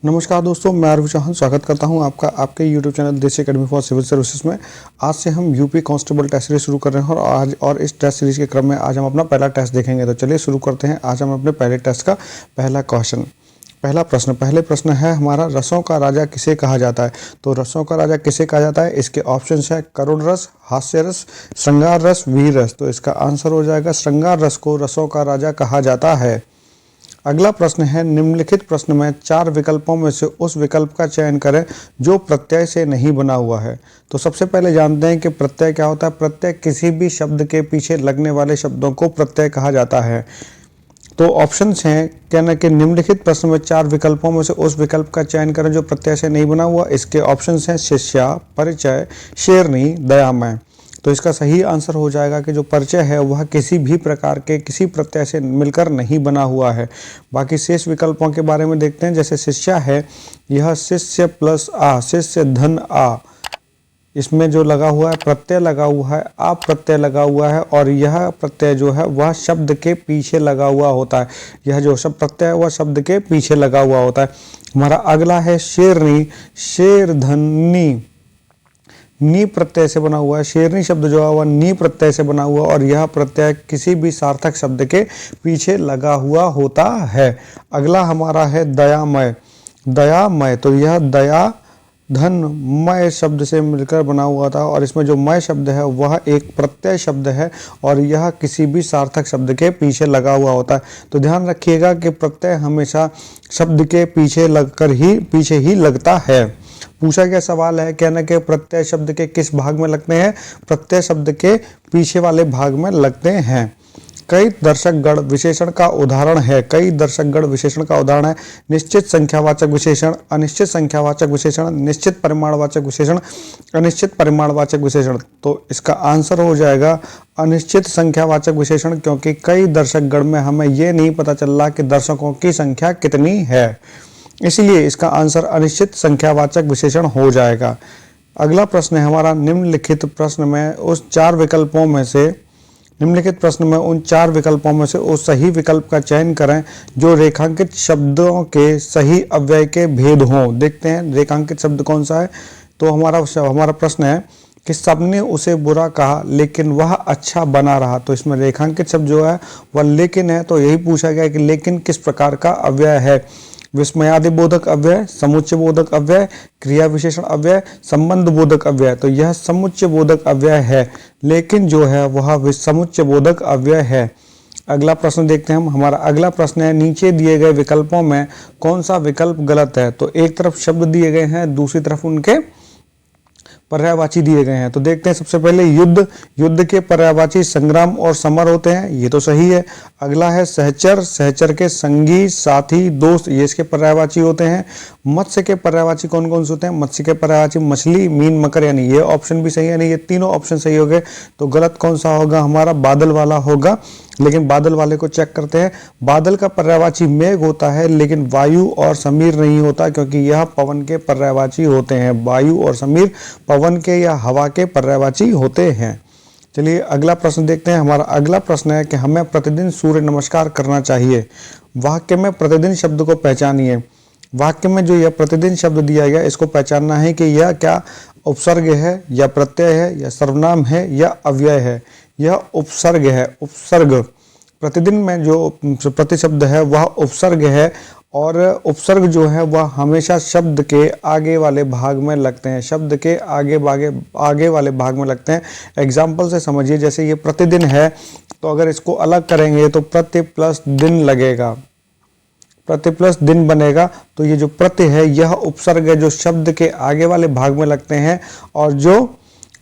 नमस्कार दोस्तों, मैं आरवी चौहान स्वागत करता हूं आपका आपके YouTube चैनल देसी एकेडमी फॉर सिविल सर्विसेज में। आज से हम यूपी कांस्टेबल टेस्ट सीरीज शुरू कर रहे हैं और इस टेस्ट सीरीज के क्रम में आज हम अपना पहला टेस्ट देखेंगे। तो चलिए शुरू करते हैं। आज हम अपने पहले टेस्ट का पहला पहले प्रश्न है हमारा, रसों का राजा किसे कहा जाता है। तो रसों का राजा किसे कहा जाता है, इसके ऑप्शंस है करुण रस, हास्य रस, श्रृंगार रस, वीर रस। तो इसका आंसर हो जाएगा श्रृंगार रस को रसों का राजा कहा जाता है। अगला प्रश्न है, निम्नलिखित प्रश्न में 4 विकल्पों में से उस विकल्प का चयन करें जो प्रत्यय से नहीं बना हुआ है। तो सबसे पहले जानते हैं कि प्रत्यय क्या होता है। प्रत्यय किसी भी शब्द के पीछे लगने वाले शब्दों को प्रत्यय कहा जाता है। तो ऑप्शंस हैं, कहना कि निम्नलिखित प्रश्न में 4 विकल्पों में से उस विकल्प का चयन करें जो प्रत्यय से नहीं बना हुआ। इसके ऑप्शंस हैं शिष्या, परिचय, शेरनी, दयामय। तो इसका सही आंसर हो जाएगा कि जो परिचय है वह किसी भी प्रकार के किसी प्रत्यय से मिलकर नहीं बना हुआ है। बाकी शेष विकल्पों के बारे में देखते हैं। जैसे शिष्या है, यह शिष्य प्लस आ, शिष्य धन आ, इसमें जो लगा हुआ है प्रत्यय लगा हुआ है, आप प्रत्यय लगा हुआ है और यह प्रत्यय जो है वह शब्द के पीछे लगा हुआ होता है। यह जो शब्द प्रत्यय है वह शब्द के पीछे लगा हुआ होता है। हमारा अगला है शेरनी, शेर धनी, नी प्रत्यय से बना हुआ है। शेरनी शब्द जो है वह नी प्रत्यय से बना हुआ और यह प्रत्यय किसी भी सार्थक शब्द के पीछे लगा हुआ होता है। अगला हमारा है दयामय, दयामय। तो यह दया धन मय शब्द से मिलकर बना हुआ था और इसमें जो मय शब्द है वह एक प्रत्यय शब्द है और यह किसी भी सार्थक शब्द के पीछे लगा हुआ होता है। तो ध्यान रखिएगा कि प्रत्यय हमेशा शब्द के पीछे ही लगता है। पूछा गया सवाल है, कहना कि प्रत्यय शब्द के किस भाग में लगते हैं। प्रत्यय शब्द के पीछे वाले भाग में लगते हैं। कई दर्शक गण विशेषण का उदाहरण है। कई दर्शक गण विशेषण का उदाहरण है निश्चित संख्यावाचक विशेषण, अनिश्चित संख्यावाचक विशेषण, निश्चित परिमाणवाचक विशेषण, अनिश्चित परिमाणवाचक विशेषण। तो इसका आंसर हो जाएगा अनिश्चित संख्यावाचक विशेषण, क्योंकि कई दर्शक गण में हमें यह नहीं पता चल रहा कि दर्शकों की संख्या कितनी है, इसलिए इसका आंसर अनिश्चित संख्यावाचक विशेषण हो जाएगा। अगला प्रश्न है हमारा, निम्नलिखित प्रश्न में उन 4 विकल्पों में से उस सही विकल्प का चयन करें जो रेखांकित शब्दों के सही अव्यय के भेद हों। देखते हैं रेखांकित शब्द कौन सा है। तो हमारा प्रश्न है कि सबने उसे बुरा कहा लेकिन वह अच्छा बना रहा। तो इसमें रेखांकित शब्द जो है वह लेकिन है। तो यही पूछा गया कि लेकिन किस प्रकार का अव्यय है। विस्मयादि बोधक अव्यय, समुच्चय बोधक अव्यय, क्रिया विशेषण अव्यय, संबंध बोधक अव्यय। तो यह समुच्चय बोधक अव्यय है, लेकिन जो है वह समुच्चय बोधक अव्यय है। अगला प्रश्न देखते हैं हम। हमारा अगला प्रश्न है, नीचे दिए गए विकल्पों में कौन सा विकल्प गलत है। तो एक तरफ शब्द दिए गए हैं, दूसरी तरफ उनके पर्यायवाची दिए गए हैं। तो देखते हैं सबसे पहले युद्ध के पर्यायवाची संग्राम और समर होते हैं, ये तो सही है। अगला है सहचर के संगी, साथी, दोस्त, ये इसके पर्यायवाची होते हैं। मत्स्य के पर्यायवाची कौन कौन से होते हैं। मत्स्य के पर्यायवाची मछली, मीन, मकर, यानी ये ऑप्शन भी सही है। यानी ये तीनों ऑप्शन सही हो गए। तो गलत कौन सा होगा, हमारा बादल वाला होगा। लेकिन बादल वाले को चेक करते हैं। बादल का पर्यायवाची मेघ होता है, लेकिन वायु और समीर नहीं होता, क्योंकि यह पवन के पर्यायवाची होते हैं। वायु और समीर पवन के या हवा के पर्यायवाची होते हैं। चलिए अगला प्रश्न देखते हैं। हमारा अगला प्रश्न है कि हमें प्रतिदिन सूर्य नमस्कार करना चाहिए। वाक्य में प्रतिदिन शब्द को पहचानिए। वाक्य में जो यह प्रतिदिन शब्द दिया गया इसको पहचानना है कि यह क्या उपसर्ग है या प्रत्यय है या सर्वनाम है या अव्यय है। यह उपसर्ग है। उपसर्ग प्रतिदिन में जो प्रतिशब्द है वह उपसर्ग है और उपसर्ग जो है वह हमेशा शब्द के आगे वाले भाग में लगते हैं। शब्द के आगे वाले भाग में लगते हैं। एग्जाम्पल से समझिए, जैसे ये प्रतिदिन है तो अगर इसको अलग करेंगे तो प्रति प्लस दिन लगेगा, प्रति प्लस दिन बनेगा। तो ये जो प्रति है यह उपसर्ग है जो शब्द के आगे वाले भाग में लगते हैं और जो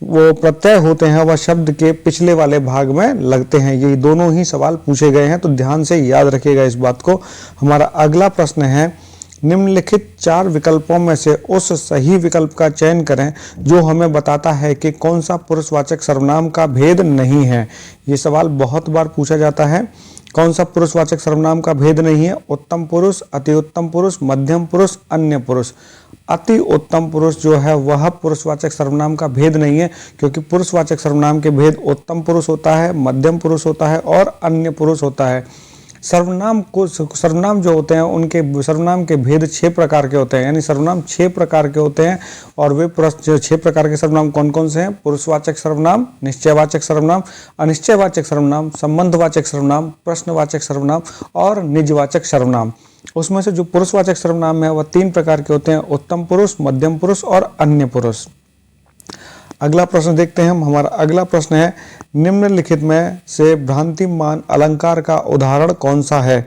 वो प्रत्यय होते हैं वह शब्द के पिछले वाले भाग में लगते हैं। ये दोनों ही सवाल पूछे गए हैं, तो ध्यान से याद रखिएगा इस बात को। हमारा अगला प्रश्न है, निम्नलिखित 4 विकल्पों में से उस सही विकल्प का चयन करें जो हमें बताता है कि कौन सा पुरुषवाचक सर्वनाम का भेद नहीं है। ये सवाल बहुत बार पूछा जाता है। कौन सा पुरुषवाचक सर्वनाम का भेद नहीं है। उत्तम पुरुष, अति उत्तम पुरुष, मध्यम पुरुष, अन्य पुरुष। अति उत्तम पुरुष जो है वह पुरुषवाचक सर्वनाम का भेद नहीं है, क्योंकि पुरुषवाचक सर्वनाम के भेद उत्तम पुरुष होता है, मध्यम पुरुष होता है और अन्य पुरुष होता है। सर्वनाम जो होते हैं उनके सर्वनाम के भेद 6 प्रकार के होते हैं, यानी सर्वनाम 6 प्रकार के होते हैं। और वे 6 प्रकार के सर्वनाम कौन कौन से हैं? पुरुषवाचक सर्वनाम, निश्चयवाचक सर्वनाम, अनिश्चयवाचक सर्वनाम, संबंधवाचक सर्वनाम, प्रश्नवाचक सर्वनाम और निजवाचक सर्वनाम। उसमें से जो पुरुषवाचक सर्वनाम है वह 3 प्रकार के होते हैं, उत्तम पुरुष, मध्यम पुरुष और अन्य पुरुष। अगला प्रश्न देखते हैं हम। हमारा अगला प्रश्न है, निम्नलिखित में से भ्रांतिमान अलंकार का उदाहरण कौन सा है?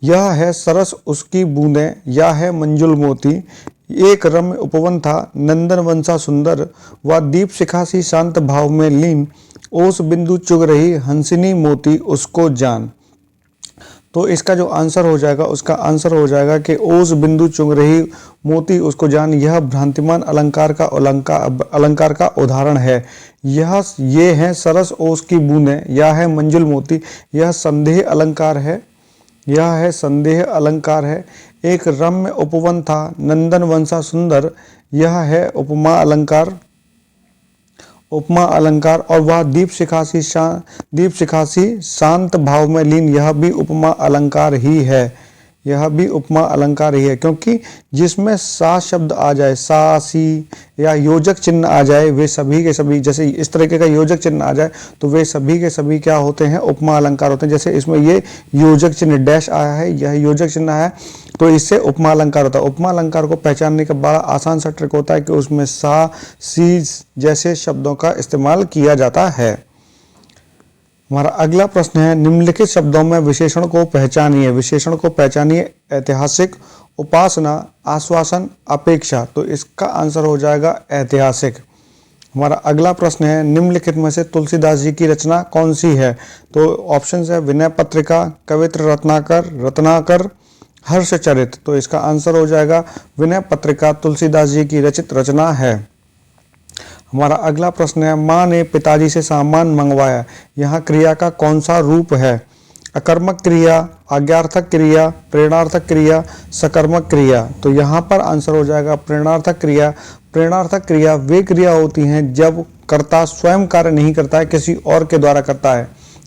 यह है सरस उसकी बूंदें, या है मंजुल मोती, एक रम्य उपवन था नंदन वंशा सुंदर, व दीप शिखा सी शांत भाव में लीन, ओस बिंदु चुग रही हंसिनी मोती उसको जान। तो इसका जो आंसर हो जाएगा, उसका आंसर हो जाएगा कि ओस बिंदु चुग रही मोती उसको जान, यह भ्रांतिमान अलंकार का उदाहरण है। ये है सरस ओस की बूंदें, यह है मंजुल मोती, यह संदेह अलंकार है, यह है संदेह अलंकार है। एक रम्य उपवन था नंदन वंशा सुंदर, यह है उपमा अलंकार, उपमा अलंकार। और वह दीप शिखासी शांत भाव में लीन, यह भी उपमा अलंकार ही है, यह भी उपमा अलंकार ही है। क्योंकि जिसमें सा शब्द आ जाए, सा सी या योजक चिन्ह आ जाए, वे सभी के सभी, जैसे इस तरीके का योजक चिन्ह आ जाए तो वे सभी के सभी क्या होते हैं? उपमा अलंकार होते हैं। जैसे इसमें ये योजक चिन्ह डैश आया है, यह योजक चिन्ह है, तो इससे उपमा अलंकार होता है। उपमा अलंकार को पहचानने का बड़ा आसान सा ट्रिक होता है कि उसमें सा सी जैसे शब्दों का इस्तेमाल किया जाता है। हमारा अगला प्रश्न है, निम्नलिखित शब्दों में विशेषण को पहचानिए। विशेषण को पहचानिए: ऐतिहासिक, उपासना, आश्वासन, अपेक्षा। तो इसका आंसर हो जाएगा ऐतिहासिक। हमारा अगला प्रश्न है, निम्नलिखित में से तुलसीदास जी की रचना कौन सी है? तो ऑप्शन है विनय पत्रिका, कवित्र रत्नाकर, हर्षचरित। तो इसका आंसर हो जाएगा विनय पत्रिका तुलसीदास जी की रचित रचना है। हमारा अगला प्रश्न है, माँ ने पिताजी से सामान मंगवाया, यहाँ क्रिया का कौन सा रूप है? अकर्मक क्रिया, आज्ञार्थक क्रिया, प्रेरणार्थक क्रिया, सकर्मक क्रिया। तो यहाँ पर आंसर हो जाएगा प्रेरणार्थक क्रिया। प्रेरणार्थक क्रिया वे क्रिया होती हैं जब कर्ता स्वयं कार्य नहीं करता है, किसी और के द्वारा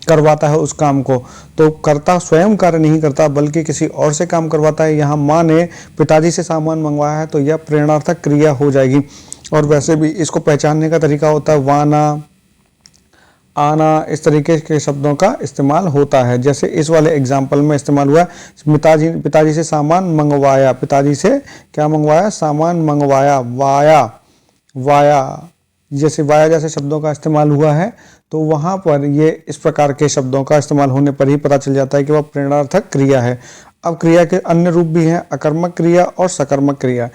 करवाता है उस काम को। तो कर्ता स्वयं कार्य नहीं करता बल्कि किसी और से काम करवाता है। यहाँ माँ ने पिताजी से सामान मंगवाया है, तो यह प्रेरणार्थक क्रिया हो जाएगी। और वैसे भी इसको पहचानने का तरीका होता है वाना, आना, इस तरीके के शब्दों का इस्तेमाल होता है। जैसे इस वाले एग्जाम्पल में इस्तेमाल हुआ, पिताजी से सामान मंगवाया, पिताजी से क्या मंगवाया? सामान मंगवाया। वाया जैसे शब्दों का इस्तेमाल हुआ है, तो वहाँ पर ये इस प्रकार के शब्दों का इस्तेमाल होने पर ही पता चल जाता है कि वह प्रेरणार्थक क्रिया है। अब क्रिया के अन्य रूप भी हैं, अकर्मक क्रिया और सकर्मक क्रिया।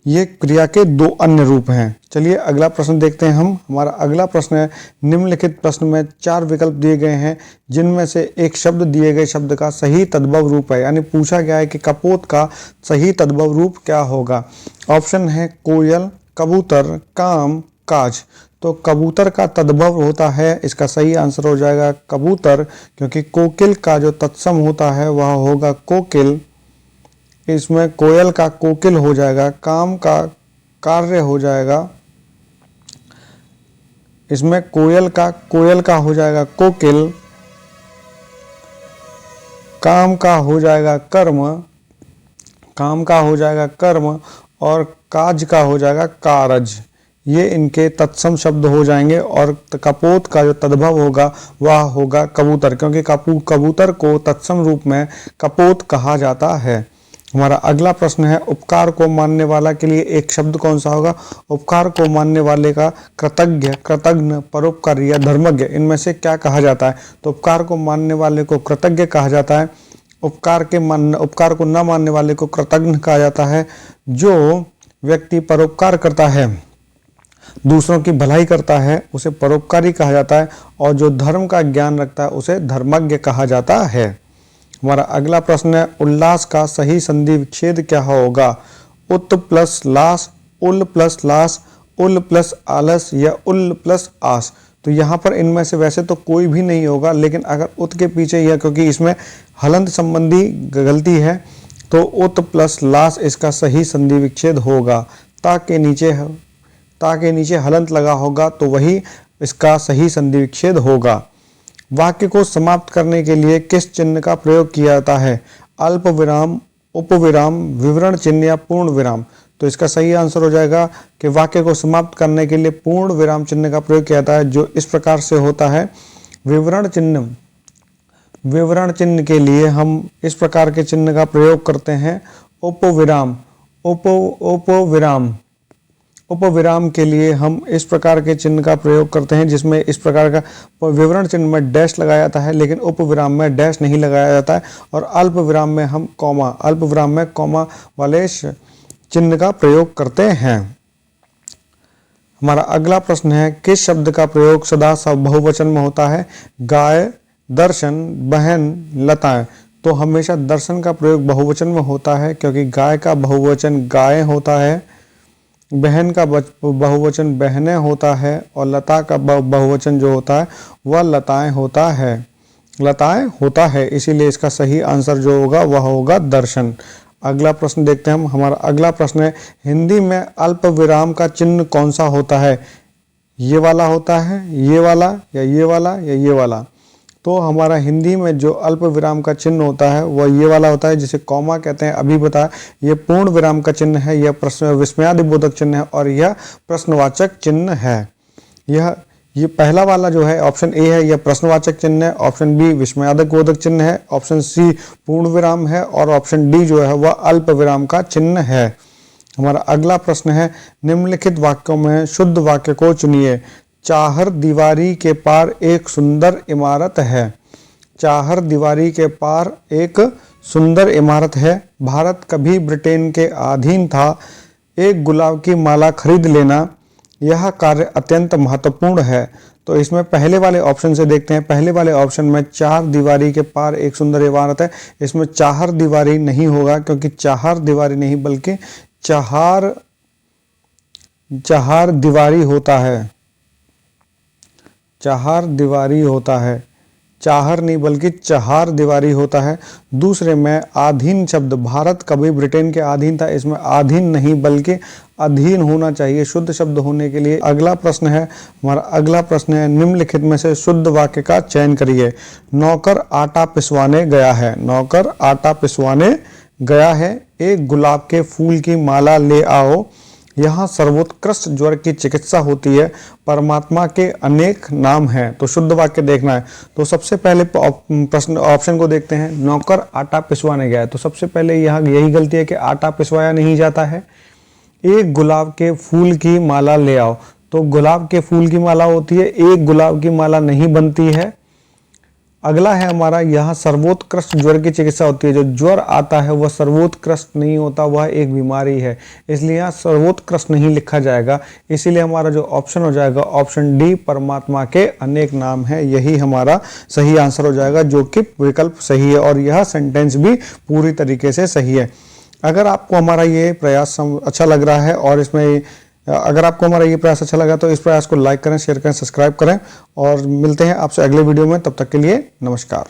ये क्रिया के 2 अन्य रूप हैं। चलिए अगला प्रश्न देखते हैं हम। हमारा अगला प्रश्न है, निम्नलिखित प्रश्न में 4 विकल्प दिए गए हैं, जिनमें से एक शब्द दिए गए शब्द का सही तद्भव रूप है। यानी पूछा गया है कि कपोत का सही तद्भव रूप क्या होगा। ऑप्शन है कोयल, कबूतर, काम, काज। तो कबूतर का तद्भव होता है, इसका सही आंसर हो जाएगा कबूतर, क्योंकि कोकिल का जो तत्सम होता है वह होगा कोकिल। इसमें कोयल का कोकिल हो जाएगा, काम का कार्य हो जाएगा, इसमें कोयल का हो जाएगा कोकिल, काम का हो जाएगा कर्म, और काज का हो जाएगा कारज। ये इनके तत्सम शब्द हो जाएंगे। और कपोत का जो तद्भव होगा वह होगा कबूतर, क्योंकि कबूतर को तत्सम रूप में कपोत कहा जाता है। हमारा अगला प्रश्न है, उपकार को मानने वाला के लिए एक शब्द कौन सा होगा? उपकार को मानने वाले का कृतज्ञ, कृतघ्न, परोपकारी या धर्मज्ञ, इनमें से क्या कहा जाता है? तो उपकार को मानने वाले को कृतज्ञ कहा जाता है, उपकार को न मानने वाले को कृतघ्न कहा जाता है। जो व्यक्ति परोपकार करता है, दूसरों की भलाई करता है, उसे परोपकारी कहा जाता है। और जो धर्म का ज्ञान रखता है उसे धर्मज्ञ कहा जाता है। हमारा अगला प्रश्न है, उल्लास का सही संधि विच्छेद क्या होगा? उत प्लस लास, उल प्लस लास, उल प्लस आलस या उल प्लस आस। तो यहाँ पर इनमें से वैसे तो कोई भी नहीं होगा, लेकिन अगर उत के पीछे यह, क्योंकि इसमें हलंत संबंधी गलती है, तो उत प्लस लास इसका सही संधि विच्छेद होगा। ता के नीचे हलंत लगा होगा तो वही इसका सही संधि विच्छेद होगा। वाक्य को समाप्त करने के लिए किस चिन्ह का प्रयोग किया जाता है? अल्प विराम, उपविराम, विवरण चिन्ह या पूर्ण विराम। तो इसका सही आंसर हो जाएगा कि वाक्य को समाप्त करने के लिए पूर्ण विराम चिन्ह का प्रयोग किया जाता है, जो इस प्रकार से होता है। विवरण चिन्ह, विवरण चिन्ह के लिए हम इस प्रकार के चिन्ह का प्रयोग करते हैं। उपविराम, उपविराम, उपविराम के लिए हम इस प्रकार के चिन्ह का प्रयोग करते हैं, जिसमें इस प्रकार का विवरण चिन्ह में डैश लगाया जाता है, लेकिन उपविराम में डैश नहीं लगाया जाता है। और अल्प विराम में हम कॉमा, अल्प विराम में कॉमा वाले चिन्ह का प्रयोग करते हैं। हमारा अगला प्रश्न है, किस शब्द का प्रयोग सदा बहुवचन में होता है? गाय, दर्शन, बहन, लताएं। तो हमेशा दर्शन का प्रयोग बहुवचन में होता है, क्योंकि गाय का बहुवचन गायें होता है, बहन का बहुवचन बहनें होता है, और लता का बहुवचन जो होता है वह लताएं होता है, लताएं होता है। इसीलिए इसका सही आंसर जो होगा वह होगा दर्शन। अगला प्रश्न देखते हैं हम। हमारा अगला प्रश्न है, हिंदी में अल्प विराम का चिन्ह कौन सा होता है? ये वाला होता है, ये वाला, या ये वाला, या ये वाला। तो हमारा हिंदी में जो अल्प विराम का चिन्ह होता है वह ये वाला होता है, जिसे कॉमा कहते हैं। अभी बताया, ये पूर्ण विराम का चिन्ह है, यह प्रश्न विस्मयादिबोधक चिन्ह है, और यह प्रश्नवाचक चिन्ह है। ये पहला वाला जो है ऑप्शन ए है, यह प्रश्नवाचक चिन्ह है। ऑप्शन बी विस्मयादिबोधक चिन्ह है। ऑप्शन सी पूर्ण विराम है, और ऑप्शन डी जो है वह अल्प विराम का चिन्ह है। हमारा अगला प्रश्न है, निम्नलिखित वाक्यों में शुद्ध वाक्य को चुनिए। चाहर दीवारी के पार एक सुंदर इमारत है। चाहर दीवारी के पार एक सुंदर इमारत है। भारत कभी ब्रिटेन के अधीन था। एक गुलाब की माला खरीद लेना, यह कार्य अत्यंत महत्वपूर्ण है। तो इसमें पहले वाले ऑप्शन से देखते हैं। पहले वाले ऑप्शन में चार दीवारी के पार एक सुंदर इमारत है, इसमें चाहर दीवारी नहीं होगा, क्योंकि चाहर दीवारी नहीं बल्कि चाहर दीवारी होता है। चाहर दीवारी होता है, चाहर नहीं बल्कि चाहर दीवारी होता है। दूसरे में अधीन शब्द, भारत कभी ब्रिटेन के अधीन था, इसमें अधीन नहीं बल्कि अधीन होना चाहिए शुद्ध शब्द होने के लिए। अगला प्रश्न है, हमारा अगला प्रश्न है, निम्नलिखित में से शुद्ध वाक्य का चयन करिए। नौकर आटा पिसवाने गया है। नौकर आटा पिसवाने गया है। एक गुलाब के फूल की माला ले आओ। यहाँ सर्वोत्कृष्ट ज्वर की चिकित्सा होती है। परमात्मा के अनेक नाम हैं। तो शुद्ध वाक्य देखना है। तो सबसे पहले प्रश्न ऑप्शन को देखते हैं। नौकर आटा पिसवाने गया है, तो सबसे पहले यहाँ यही गलती है कि आटा पिसवाया नहीं जाता है। एक गुलाब के फूल की माला ले आओ, तो गुलाब के फूल की माला होती है, एक गुलाब की माला नहीं बनती है। अगला है हमारा, यहाँ सर्वोत्कृष्ट ज्वर की चिकित्सा होती है। जो ज्वर आता है वह सर्वोत्कृष्ट नहीं होता, वह एक बीमारी है, इसलिए यहाँ सर्वोत्कृष्ट नहीं लिखा जाएगा। इसीलिए हमारा जो ऑप्शन हो जाएगा ऑप्शन डी, परमात्मा के अनेक नाम है, यही हमारा सही आंसर हो जाएगा, जो कि विकल्प सही है, और यह सेंटेंस भी पूरी तरीके से सही है। अगर आपको हमारा ये प्रयास अच्छा लग रहा है, और इसमें अगर आपको हमारा ये प्रयास अच्छा लगा तो इस प्रयास को लाइक करें, शेयर करें, सब्सक्राइब करें, और मिलते हैं आपसे अगले वीडियो में। तब तक के लिए नमस्कार।